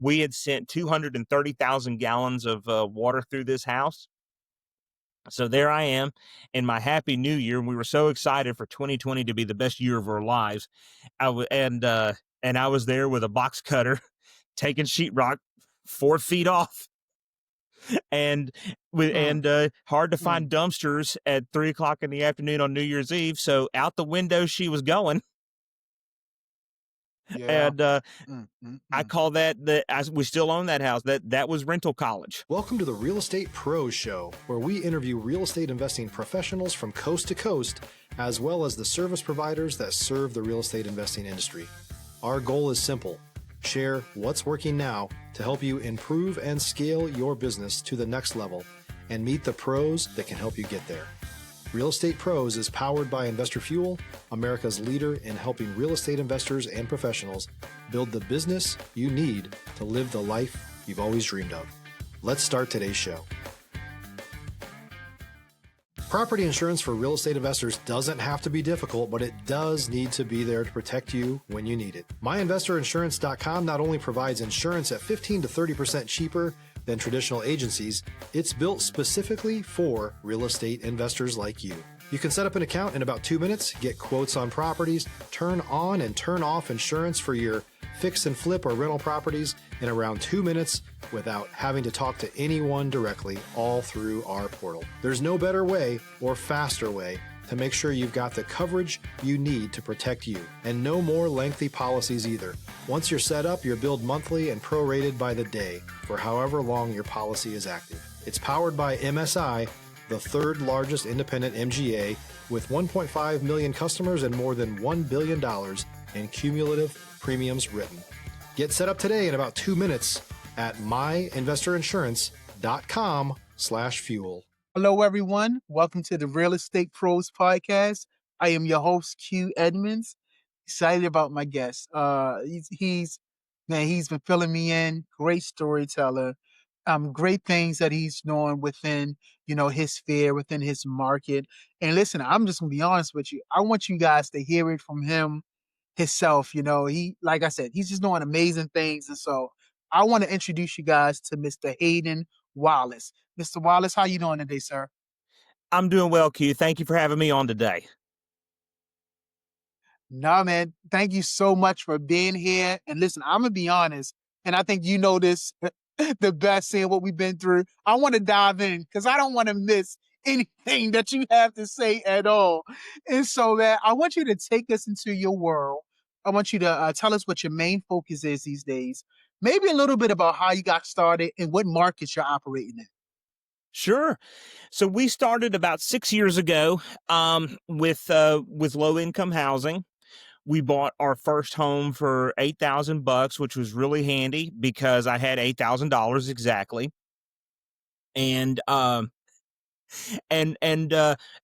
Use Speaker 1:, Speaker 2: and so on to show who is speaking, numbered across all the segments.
Speaker 1: we had sent 230,000 gallons of water through this house. So there I am in my happy new year. And we were so excited for 2020 to be the best year of our lives. And I was there with a box cutter taking sheetrock 4 feet off. And hard to find dumpsters at 3:00 in the afternoon on New Year's Eve. So out the window she was going.
Speaker 2: Yeah.
Speaker 1: And I call that we still own that house. That was rental college.
Speaker 2: Welcome to the Real Estate Pros Show, where we interview real estate investing professionals from coast to coast, as well as the service providers that serve the real estate investing industry. Our goal is simple: share what's working now to help you improve and scale your business to the next level and meet the pros that can help you get there. Real Estate Pros is powered by Investor Fuel, America's leader in helping real estate investors and professionals build the business you need to live the life you've always dreamed of. Let's start today's show. Property insurance for real estate investors doesn't have to be difficult, but it does need to be there to protect you when you need it. MyInvestorInsurance.com not only provides insurance at 15 to 30% cheaper than traditional agencies, it's built specifically for real estate investors like you. You can set up an account in about 2 minutes, get quotes on properties, turn on and turn off insurance for your fix and flip or rental properties in around 2 minutes without having to talk to anyone directly, all through our portal. There's no better way or faster way to make sure you've got the coverage you need to protect you, and no more lengthy policies either. Once you're set up, you're billed monthly and prorated by the day for however long your policy is active. It's powered by MSI, the third largest independent MGA, with 1.5 million customers and more than $1 billion in cumulative premiums written. Get set up today in about 2 minutes at myinvestorinsurance.com/fuel.
Speaker 3: Hello, everyone. Welcome to the Real Estate Pros Podcast. I am your host, Q Edmonds. Excited about my guest. He's been filling me in. Great storyteller. Great things that he's doing within, his sphere, within his market. And listen, I'm just gonna be honest with you. I want you guys to hear it from him himself. Like I said, he's just doing amazing things. And so I want to introduce you guys to Mr. Hayden Wallace. Mr. Wallace, how you doing today, sir?
Speaker 1: I'm doing well, Q. Thank you for having me on today.
Speaker 3: No, man. Thank you so much for being here. And listen, I'm going to be honest, and I think you know this the best, seeing what we've been through. I want to dive in because I don't want to miss anything that you have to say at all. And so that I want you to take us into your world. I want you to tell us what your main focus is these days. Maybe a little bit about how you got started and what markets you're operating in.
Speaker 1: Sure. So we started about 6 years ago with low income housing. We bought our first home for $8,000, which was really handy because I had $8,000 exactly. And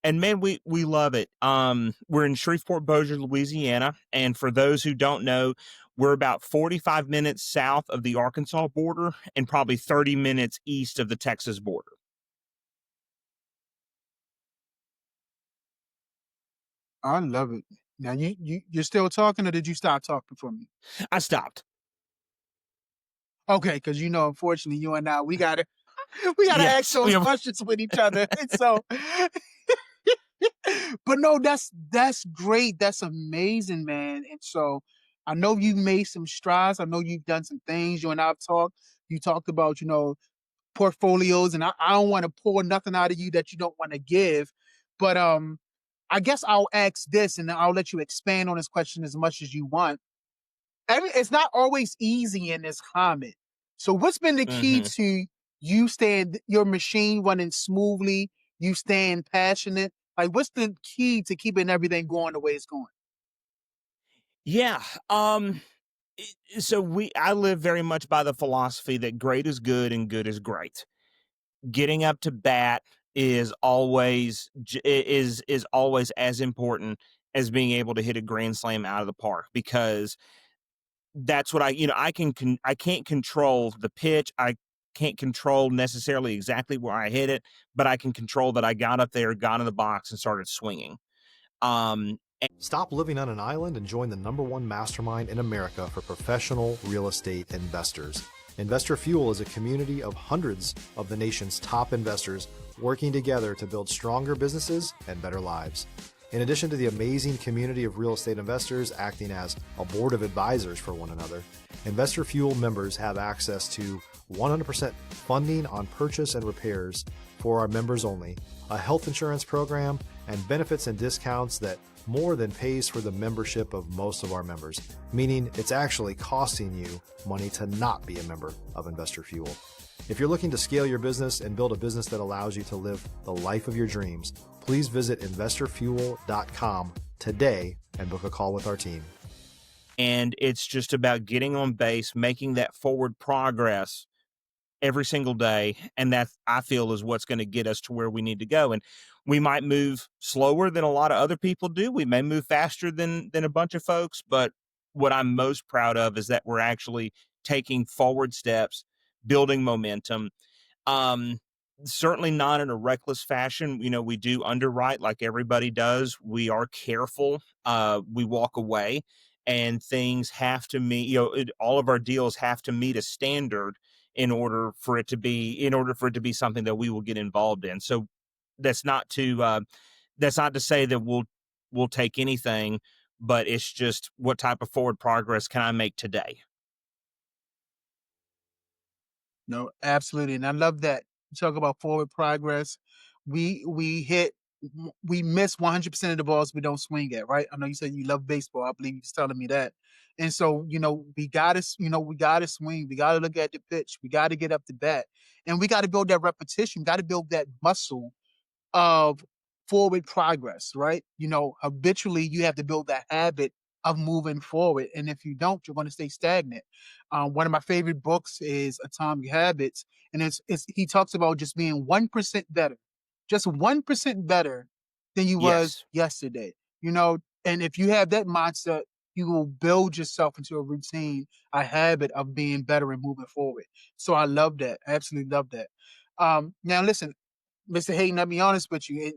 Speaker 1: man, we love it. We're in Shreveport, Bossier, Louisiana, and for those who don't know, we're about 45 minutes south of the Arkansas border and probably 30 minutes east of the Texas border.
Speaker 3: I love it. Now you're still talking, or did you stop talking for me?
Speaker 1: I stopped.
Speaker 3: Okay, because unfortunately, you and I we gotta ask those questions with each other. And so, but no, that's great. That's amazing, man. And so, I know you've made some strides. I know you've done some things. You and I've talked. You talked about portfolios, and I don't want to pour nothing out of you that you don't want to give, but I guess I'll ask this, and then I'll let you expand on this question as much as you want. It's not always easy in this climate. So what's been the key to you staying, your machine running smoothly, you staying passionate? Like, what's the key to keeping everything going the way it's going?
Speaker 1: Yeah. So I live very much by the philosophy that great is good and good is great. Getting up to bat is always as important as being able to hit a grand slam out of the park, because that's what I can't control the pitch. I can't control necessarily exactly where I hit it, but I can control that I got up there, got in the box, and started swinging.
Speaker 2: Stop living on an island and join the #1 mastermind in America for professional real estate investors. Investor Fuel is a community of hundreds of the nation's top investors working together to build stronger businesses and better lives. In addition to the amazing community of real estate investors acting as a board of advisors for one another, Investor Fuel members have access to 100% funding on purchase and repairs for our members only, a health insurance program, and benefits and discounts that more than pays for the membership of most of our members, meaning it's actually costing you money to not be a member of Investor Fuel. If you're looking to scale your business and build a business that allows you to live the life of your dreams, please visit investorfuel.com today and book a call with our team.
Speaker 1: And it's just about getting on base, making that forward progress every single day. And that, I feel, is what's going to get us to where we need to go. And we might move slower than a lot of other people do. We may move faster than a bunch of folks. But what I'm most proud of is that we're actually taking forward steps, building momentum. Certainly not in a reckless fashion. You know, we do underwrite like everybody does. We are careful. We walk away, and things have to meet, all of our deals have to meet a standard in order for it to be something that we will get involved in. So that's not to say that we'll take anything, but it's just, what type of forward progress can I make today?
Speaker 3: No, absolutely. And I love that you talk about forward progress. We miss 100% of the balls we don't swing at, right? I know you said you love baseball. I believe you're telling me that. And so, we gotta swing. We gotta look at the pitch. We gotta get up to bat, and we gotta build that repetition. We gotta build that muscle of forward progress, right? Habitually you have to build that habit of moving forward. And if you don't, you're going to stay stagnant. One of my favorite books is Atomic Habits. And he talks about just being 1% better, just 1% better than you was yesterday, and if you have that mindset, you will build yourself into a routine, a habit of being better and moving forward. So I love that. I absolutely love that. Now listen, Mr. Hayden, I'll be honest with you.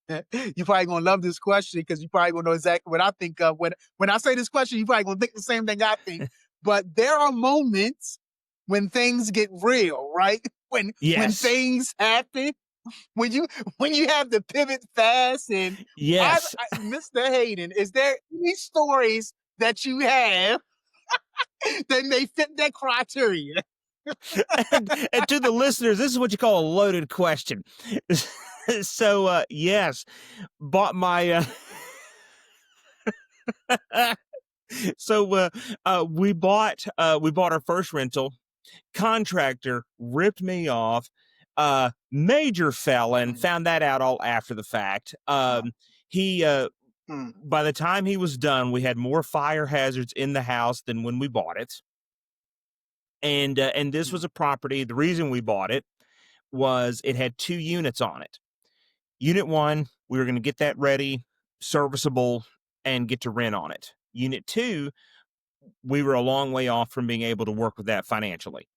Speaker 3: You're probably going to love this question because you probably going to know exactly what I think of. When I say this question, you're probably going to think the same thing I think. But there are moments when things get real, right? When things happen, when you have to pivot fast. And
Speaker 1: yes,
Speaker 3: Mr. Hayden, is there any stories that you have that may fit that criteria?
Speaker 1: and to the listeners, this is what you call a loaded question. So, yes, bought my. So we bought our first rental. Contractor ripped me off. Major felon. Found that out all after the fact. He by the time he was done, we had more fire hazards in the house than when we bought it. And this was a property. The reason we bought it was it had 2 units on it. Unit 1, we were going to get that ready, serviceable, and get to rent on it. Unit 2, we were a long way off from being able to work with that financially.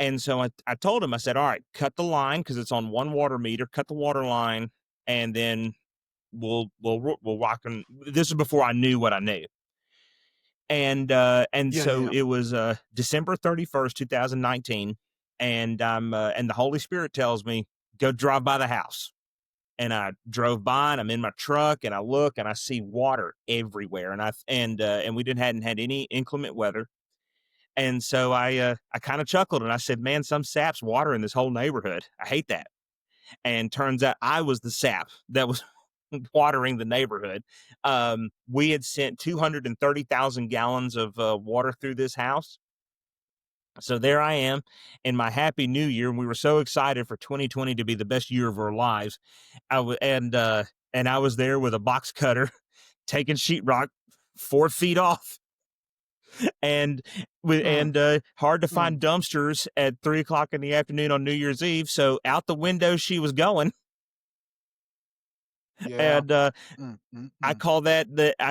Speaker 1: And so I told him, I said, all right, cut the line because it's on 1 water meter, cut the water line, and then we'll rock. This is before I knew what I knew. And it was December 31st, 2019, and the Holy Spirit tells me, go drive by the house. And I drove by, and I'm in my truck, and I look, and I see water everywhere, and we hadn't had any inclement weather. And so I kind of chuckled, and I said, man, some sap's water in this whole neighborhood. I hate that. And turns out I was the sap that was watering the neighborhood. We had sent 230,000 gallons of water through this house. So there I am in my happy new year. And we were so excited for 2020 to be the best year of our lives. I was there with a box cutter taking sheetrock 4 feet off. And hard to find dumpsters at 3:00 in the afternoon on New Year's Eve. So out the window she was going.
Speaker 3: Yeah.
Speaker 1: And I call that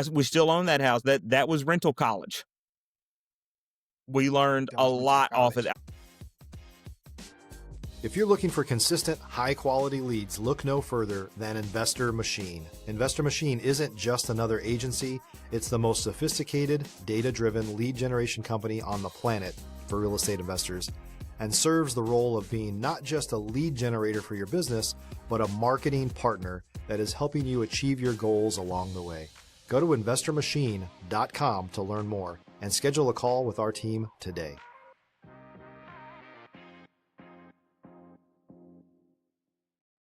Speaker 1: we still own that house. That was rental college. We learned a lot off of that.
Speaker 2: If you're looking for consistent, high-quality leads, look no further than Investor Machine. Investor Machine isn't just another agency. It's the most sophisticated, data-driven lead generation company on the planet, for real estate investors and serves the role of being not just a lead generator for your business, but a marketing partner that is helping you achieve your goals along the way. Go to investormachine.com to learn more and schedule a call with our team today.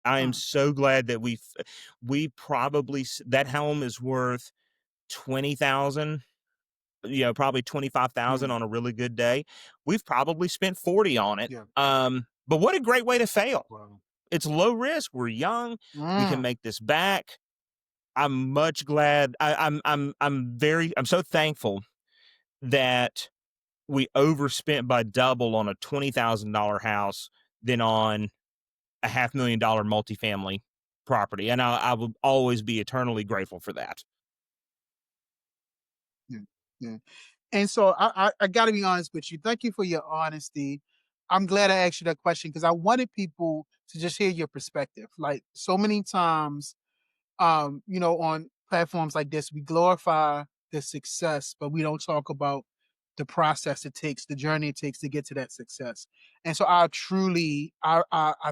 Speaker 1: I am so glad that we probably that home is worth 20,000, probably 25,000
Speaker 3: Yeah,
Speaker 1: on a really good day. We've probably spent 40 on it.
Speaker 3: yeah.
Speaker 1: But what a great way to fail.
Speaker 3: Wow.
Speaker 1: It's low risk. We're young. We can
Speaker 3: Mm,
Speaker 1: make this back. I'm much glad. I'm so thankful that we overspent by double on a $20,000 house than on a $500,000 multifamily property. And I will always be eternally grateful for that.
Speaker 3: yeah, yeah. And so I got to be honest with you. Thank you for your honesty. I'm glad I asked you that question because I wanted people to just hear your perspective. Like so many times, on platforms like this, we glorify the success, but we don't talk about the process it takes, the journey it takes to get to that success. And so I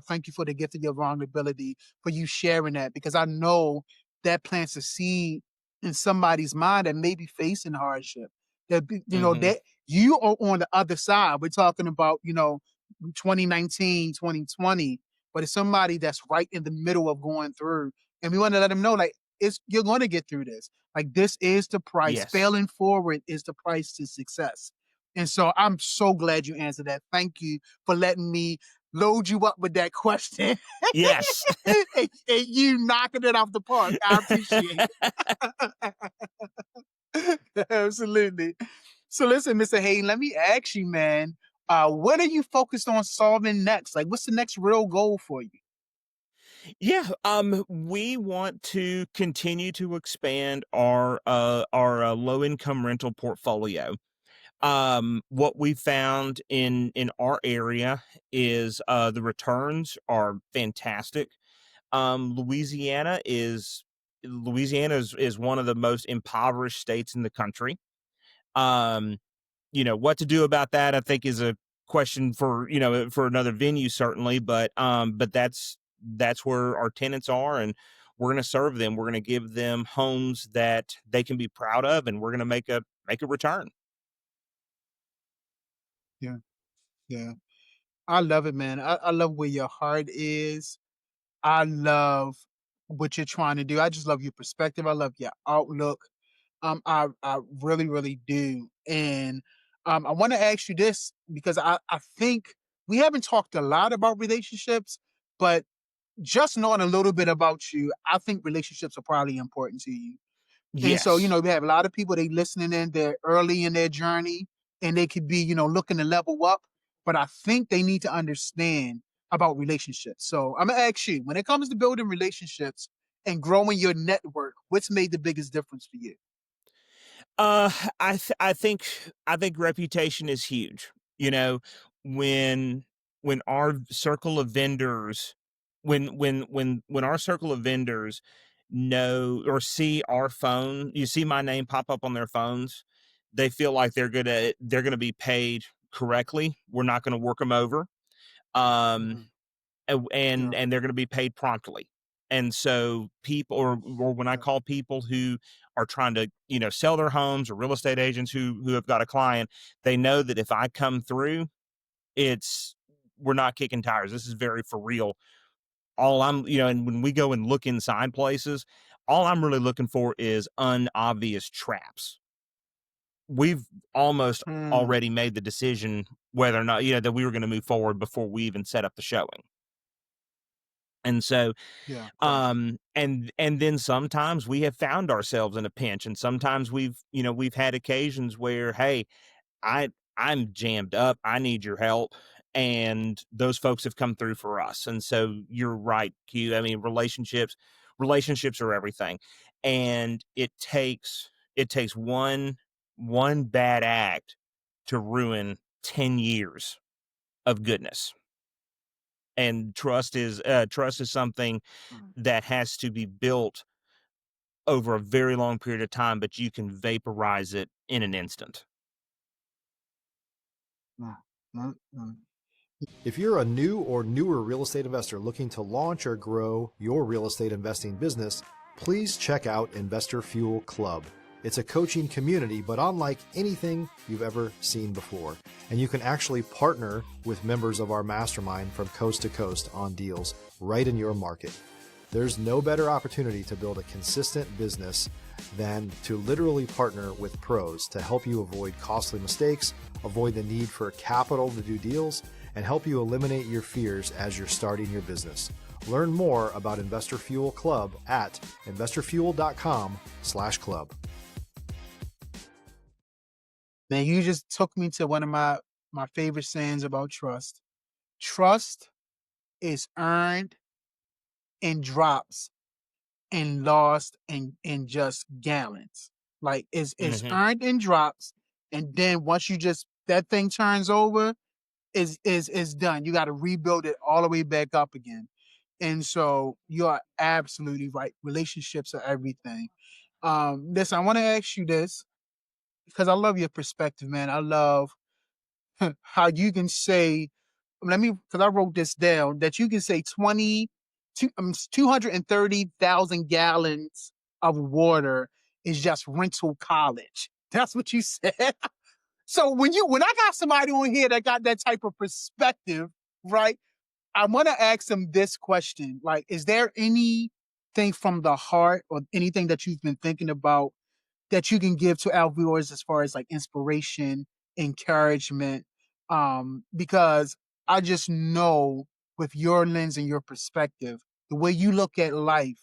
Speaker 3: thank you for the gift of your vulnerability, for you sharing that, because I know that plants a seed in somebody's mind that may be facing hardship.
Speaker 1: Hmm.
Speaker 3: That you are on the other side. We're talking about, 2019, 2020, but it's somebody that's right in the middle of going through. And we want to let them know, like, you're going to get through this. Like, this is the price.
Speaker 1: Yes.
Speaker 3: Failing forward is the price to success. And so I'm so glad you answered that. Thank you for letting me load you up with that question
Speaker 1: Yes.
Speaker 3: and you knocking it off the park. I appreciate it. Absolutely. So listen, Mr. Hayden, let me ask you, man, what are you focused on solving next? Like, what's the next real goal for you?
Speaker 1: Yeah, we want to continue to expand our low income rental portfolio. What we found in our area is the returns are fantastic. Louisiana is one of the most impoverished states in the country. Um, what to do about that, I think, is a question for another venue, certainly. But that's where our tenants are, and we're going to serve them. We're going to give them homes that they can be proud of, and we're going to make a return.
Speaker 3: Yeah, yeah. I love it, man. I love where your heart is. I love what you're trying to do. I just love your perspective. I love your outlook. I really, really do. And I want to ask you this because I think we haven't talked a lot about relationships, but just knowing a little bit about you, I think relationships are probably important to you. And so,
Speaker 1: Yes.
Speaker 3: we have a lot of people they listening in, they're early in their journey and they could be, looking to level up. But I think they need to understand about relationships. So I'm gonna ask you, when it comes to building relationships and growing your network, what's made the biggest difference for you?
Speaker 1: Uh, I think reputation is huge. You know, when when our circle of vendors, when our circle of vendors know or see our phone, you see my name pop up on their phones, they feel like they're gonna be paid correctly. We're not gonna work them over. Um,
Speaker 3: Mhm. Yeah,
Speaker 1: and they're going to be paid promptly. And so people, or when I
Speaker 3: yeah.
Speaker 1: call people who are trying to sell their homes, or real estate agents who have got a client, they know that if I come through, it's we're not kicking tires. This is very for real. All I'm and when we go and look inside places, all I'm really looking for is unobvious traps. We've almost
Speaker 3: Mm,
Speaker 1: already made the decision whether or not that we were going to move forward before we even set up the showing. And so,
Speaker 3: yeah, gotcha.
Speaker 1: and then sometimes we have found ourselves in a pinch, and sometimes we've had occasions where, hey, I I'm jammed up, I need your help, and those folks have come through for us. And so you're right, Q. I mean, relationships are everything, and it takes one bad act to ruin 10 years of goodness. And trust is something
Speaker 3: Mm,
Speaker 1: that has to be built over a very long period of time, but you can vaporize it in an instant.
Speaker 3: mm, mm.
Speaker 2: If you're a new or newer real estate investor looking to launch or grow your real estate investing business, please check out Investor Fuel Club. It's a coaching community, but unlike anything you've ever seen before. And you can actually partner with members of our mastermind from coast to coast on deals right in your market. There's no better opportunity to build a consistent business than to literally partner with pros to help you avoid costly mistakes, avoid the need for capital to do deals, and help you eliminate your fears as you're starting your business. Learn more about Investor Fuel Club at investorfuel.com/club.
Speaker 3: Man, you just took me to one of my favorite sayings about trust. Trust is earned in drops and lost in just gallons. Like it's
Speaker 1: Hmm.
Speaker 3: earned in drops, and then once you just that thing turns over, is done. You got to rebuild it all the way back up again. And so you are absolutely right. Relationships are everything. Listen, I want to ask you this because I love your perspective, man. I love how you can say, let me, because I wrote this down, that you can say 230,000 gallons of water is just rental college. That's what you said. So when I got somebody on here that got that type of perspective, right? I want to ask them this question. Like, is there anything from the heart or anything that you've been thinking about that you can give to our viewers as far as like inspiration, encouragement? Because I just know with your lens and your perspective, the way you look at life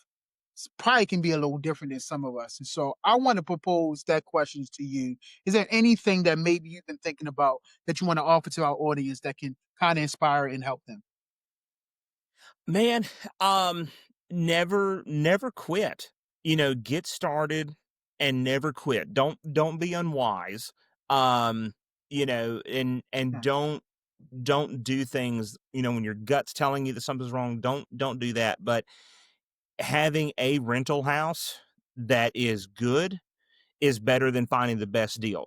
Speaker 3: probably can be a little different than some of us. And so I want to propose that question to you. Is there anything that maybe you've been thinking about that you want to offer to our audience that can kind of inspire and help them?
Speaker 1: Man, um, never quit. Get started and never quit. Don't be unwise. Um, and
Speaker 3: Yeah.
Speaker 1: don't do things, when your gut's telling you that something's wrong, don't do that. But having a rental house that is good is better than finding the best deal.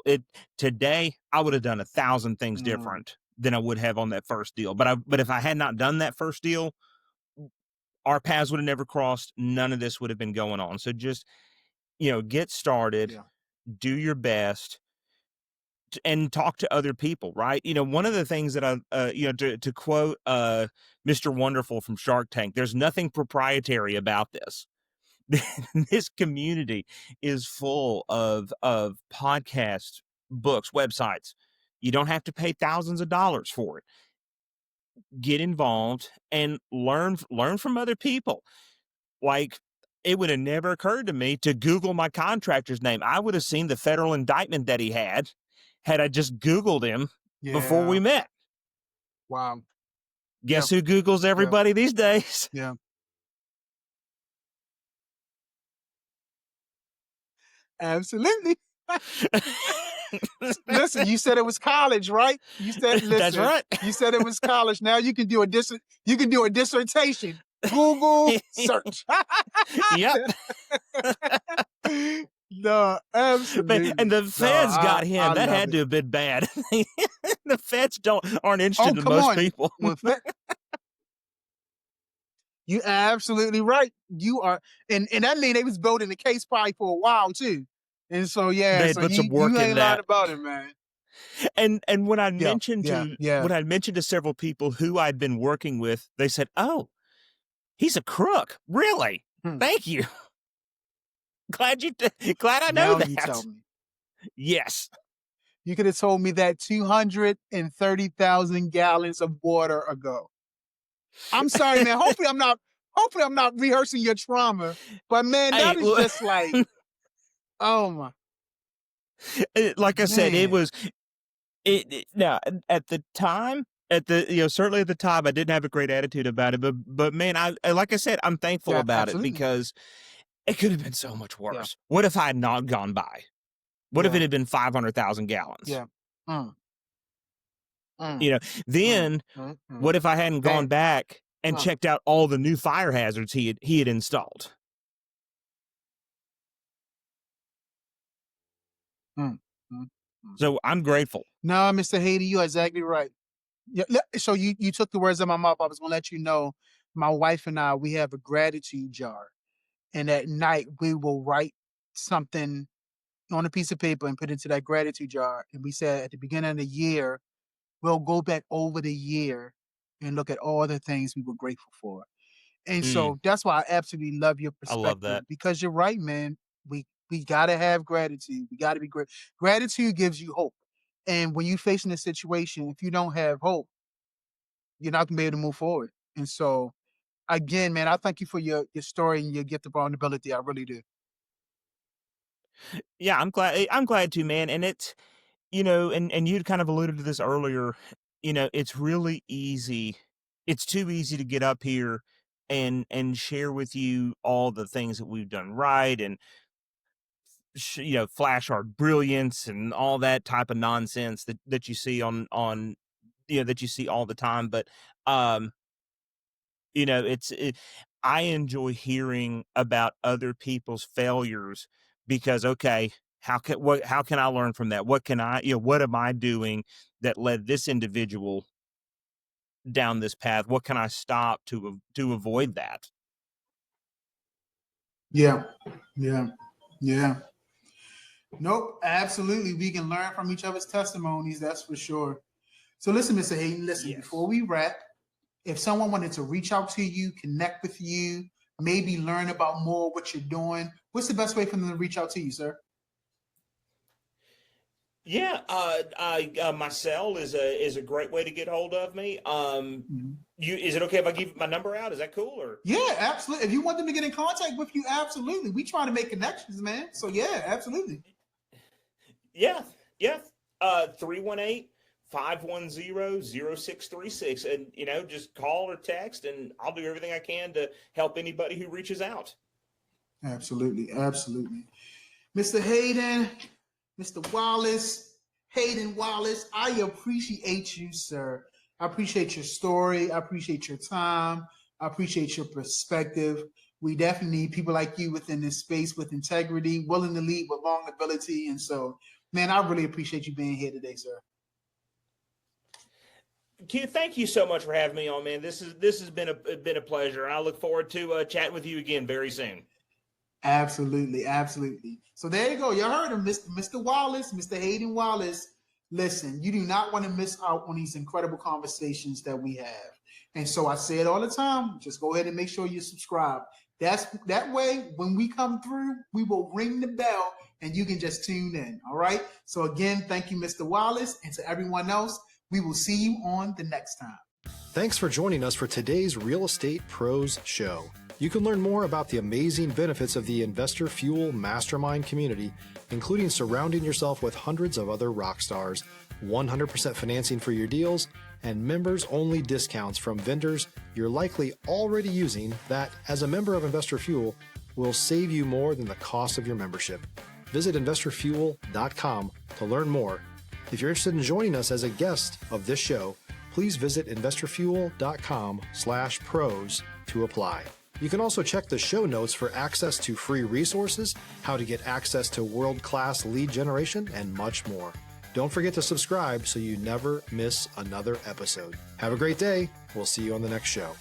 Speaker 1: Today I would have done 1,000 things
Speaker 3: Mm,
Speaker 1: different than I would have on that first deal. But if I had not done that first deal, our paths would have never crossed. None of this would have been going on. So just, get started,
Speaker 3: yeah.
Speaker 1: do your best, and talk to other people, right? One of the things that to quote Mr. Wonderful from Shark Tank, there's nothing proprietary about this. This community is full of podcasts, books, websites. You don't have to pay thousands of dollars for it. Get involved and learn from other people. Like, it would have never occurred to me to Google my contractor's name. I would have seen the federal indictment that he had I just Googled him before we
Speaker 3: Yeah.
Speaker 1: met.
Speaker 3: Wow. Yeah.
Speaker 1: Guess who Googles
Speaker 3: Yeah.
Speaker 1: everybody these days?
Speaker 3: Yeah. Absolutely. Listen, you said it was college, right? You said,
Speaker 1: That's
Speaker 3: listen,
Speaker 1: right.
Speaker 3: you said it was college. Now you can do you can do a dissertation. Google search.
Speaker 1: Yep.
Speaker 3: No,
Speaker 1: And
Speaker 3: absolutely.
Speaker 1: the
Speaker 3: No,
Speaker 1: feds got
Speaker 3: I
Speaker 1: him. That
Speaker 3: love
Speaker 1: had
Speaker 3: it.
Speaker 1: to have been bad. The feds aren't
Speaker 3: Oh,
Speaker 1: interested in
Speaker 3: come
Speaker 1: most
Speaker 3: on.
Speaker 1: people.
Speaker 3: With that, you absolutely right. You are, and that mean they was building the case probably for a while too. And so yeah,
Speaker 1: They had
Speaker 3: so
Speaker 1: put some
Speaker 3: you
Speaker 1: work in
Speaker 3: ain't lied
Speaker 1: that.
Speaker 3: about it, man.
Speaker 1: And
Speaker 3: Yeah, yeah, yeah.
Speaker 1: when I mentioned to several people who I'd been working with, they said, "Oh, he's a crook." Really?
Speaker 3: Hmm.
Speaker 1: Thank you. Glad I know
Speaker 3: Now you tell
Speaker 1: that.
Speaker 3: me.
Speaker 1: Yes.
Speaker 3: You could have told me that 230,000 gallons of water ago. I'm sorry, man. Hopefully I'm not rehearsing your trauma. But man, that
Speaker 1: Hey,
Speaker 3: is just like, oh my
Speaker 1: like I said, it
Speaker 3: man.
Speaker 1: was now at the time, certainly at the time, I didn't have a great attitude about it, but man, like I said, I'm thankful
Speaker 3: Yeah,
Speaker 1: about it
Speaker 3: absolutely.
Speaker 1: because it could have been so much
Speaker 3: Yeah,
Speaker 1: worse. What if I had not gone by? What if
Speaker 3: yeah,
Speaker 1: it had been 500,000 gallons?
Speaker 3: yeah. Mm, mm,
Speaker 1: You know,
Speaker 3: mm,
Speaker 1: then
Speaker 3: mm.
Speaker 1: what if I hadn't gone
Speaker 3: That,
Speaker 1: back and
Speaker 3: uh,
Speaker 1: checked out all the new fire hazards he had installed?
Speaker 3: mm, mm, mm.
Speaker 1: So I'm grateful.
Speaker 3: No, Mr. Haiti, you're exactly right. Yeah, so you took the words out of my mouth. I was gonna let you know, my wife and I, we have a gratitude jar, and at night we will write something on a piece of paper and put it into that gratitude jar. And we said at the beginning of the year, we'll go back over the year and look at all the things we were grateful for. And
Speaker 1: Mm,
Speaker 3: so that's why I absolutely love your
Speaker 1: I love
Speaker 3: perspective
Speaker 1: that.
Speaker 3: because you're right, man. We gotta have gratitude. We gotta be great. Gratitude gives you hope. And when you're facing a situation, if you don't have hope, you're not gonna be able to move forward. And so again, man, I thank you for your story and your gift of vulnerability. I really do.
Speaker 1: Yeah, I'm glad to, man. And it's, and you'd kind of alluded to this earlier, it's really easy. It's too easy to get up here and share with you all the things that we've done right and flash our brilliance and all that type of nonsense that you see on that you see all the time. But um it's I enjoy hearing about other people's failures because, okay, how can I learn from that? What can I, what am I doing that led this individual down this path? What can I stop to avoid that?
Speaker 3: Yeah, yeah, yeah. Nope, absolutely. We can learn from each other's testimonies, that's for sure. So listen, Mr. Hayden, listen,
Speaker 1: Yes.
Speaker 3: before we wrap, if someone wanted to reach out to you, connect with you, maybe learn about more what you're doing, what's the best way for them to reach out to you, sir?
Speaker 1: Yeah, my cell is a great way to get hold of me.
Speaker 3: Mhm.
Speaker 1: Is it okay if I give my number out? Is that cool or?
Speaker 3: Yeah, absolutely. If you want them to get in contact with you, absolutely. We try to make connections, man. So yeah, absolutely.
Speaker 1: Yeah, yeah. 318-510-0636. And, just call or text, and I'll do everything I can to help anybody who reaches out.
Speaker 3: Absolutely, absolutely. Mr. Hayden, Mr. Wallace, Hayden Wallace, I appreciate you, sir. I appreciate your story. I appreciate your time. I appreciate your perspective. We definitely need people like you within this space with integrity, willing to lead with vulnerability. And so, man, I really appreciate you being here today, sir.
Speaker 1: Q, thank you so much for having me on, man. This has been a pleasure. I look forward to chatting with you again very soon.
Speaker 3: Absolutely, absolutely. So there you go. You heard him, Mr. Wallace, Mr. Hayden Wallace. Listen, you do not want to miss out on these incredible conversations that we have. And so I say it all the time. Just go ahead and make sure you subscribe. That way, when we come through, we will ring the bell and you can just tune in. All right. So again, thank you, Mr. Wallace, and to everyone else. We will see you on the next time.
Speaker 2: Thanks for joining us for today's Real Estate Pros Show. You can learn more about the amazing benefits of the Investor Fuel Mastermind community, including surrounding yourself with hundreds of other rock stars, 100% financing for your deals, and members-only discounts from vendors you're likely already using that, as a member of Investor Fuel, will save you more than the cost of your membership. Visit investorfuel.com to learn more. If you're interested in joining us as a guest of this show, please visit investorfuel.com/pros to apply. You can also check the show notes for access to free resources, how to get access to world-class lead generation, and much more. Don't forget to subscribe so you never miss another episode. Have a great day. We'll see you on the next show.